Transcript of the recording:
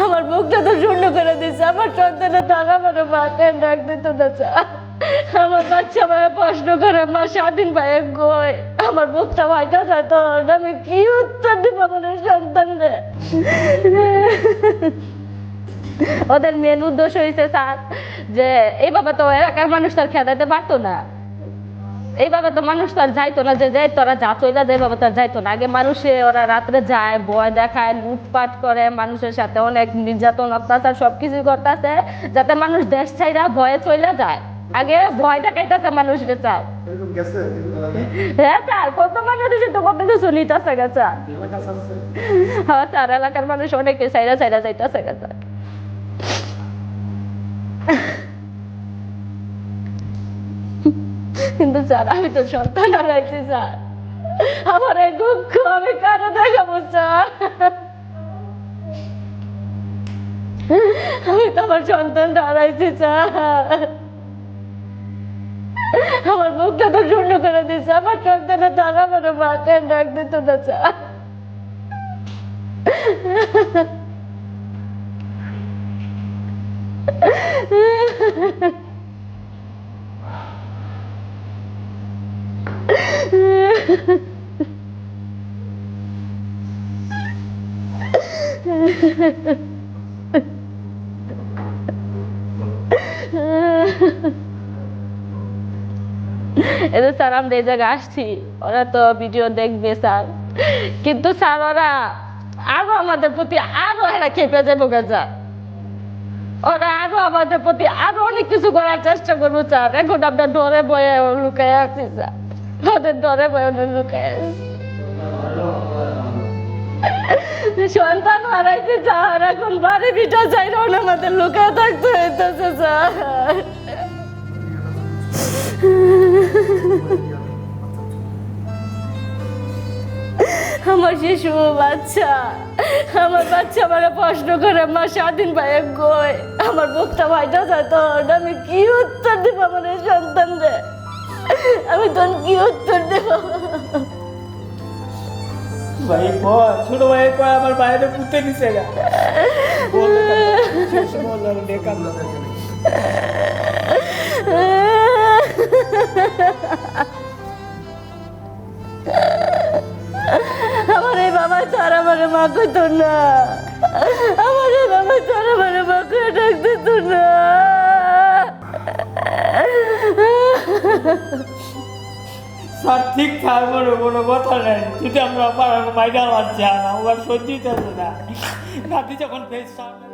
আমার মুখটা তো শূন্য করে দিচ্ছে। আমার সন্তানের টাকা মানে মাকে ডাক দিত না স্যার। আমার বাচ্চা আমাকে প্রশ্ন করে মা স্বাধীন ভাই কই, আমার মুখটা ভাইটা যায় তো আমি কি উত্তর দিব আমার সন্তানরে? ওদের মেন উদ্দেশ্য হয়েছে স্যার যে এইভাবে তো এলাকার মানুষ তার খেদাইতে পারতো না, এইভাবে তো মানুষ তার যাইতো না, যে যাই তোরা যা চইলা যায় এইভাবে তার যাইতো না। আগে মানুষে ওরা রাত্রে যায়, ভয় দেখায়, লুটপাট করে, মানুষের সাথে অনেক নির্যাতন অত্যাচার সবকিছু করতেছে যাতে মানুষ দেশ ছাইরা ভয়ে চইলা যায়। আগে ভয় দেখাইতেছে মানুষকে স্যার। হ্যাঁ স্যার, কত মানুষ তো কত কিছু নিতেছে গেছে। হ্যাঁ স্যার, এলাকার মানুষ অনেকে ছাইরা ছাইরা যাইতেছে গেছে। কিন্তু স্যার আমি তো সন্তান হারাইছি স্যার, আমার এই দুঃখ আমি কারো দেখাবো স্যার? আমি তো আমার সন্তান হারাইছি স্যার, আমার মুখটা তো শূন্য করে দিচ্ছে। আমার সন্তানের টাকা মানে মাকে ডাক দিত না স্যার। এই যে স্যার আমরা এই জায়গায় আসছি, ওরা তো ভিডিও দেখবে স্যার, কিন্তু স্যার ওরা আরো আমাদের প্রতি আরো এরা খেপে যাবো স্যার, ওরা আরো আমাদের প্রতি আরো অনেক কিছু করার চেষ্টা করবো স্যার। এখন আমরা ডরে বয়ে লুকায় আছি স্যার, ওদের ডরে বয়ে লুকায় আছি। সন্তান হারাইছে স্যার, এখন বাড়ি ভিটা চাই না আমাদের লুকায় থাকতে হইতেছে স্যার। আমার শিশু বাচ্চা, আমার বাচ্চা আমার প্রশ্ন করে মা স্বাধীন ভাই কই, আমার বুকটা ভাইটা যায় তো আমি কি উত্তর দেব আমার সন্তানরে? আমি তখন কি উত্তর দেব? ভাই ছোট ভাই কয় আমার বাইরে পুঁতে দিছে গা আমার এই বাবা তার আমার মা কইতো না, আমার এই বাবা তার আমার মা করে ডাক দিত না। স্যার ঠিক থাক বলো, কোনো কথা নেই। যদি আমরা বাইরে আমার যান আমার সহ্য হইতেছে না, নাতি যখন ফেস সামনে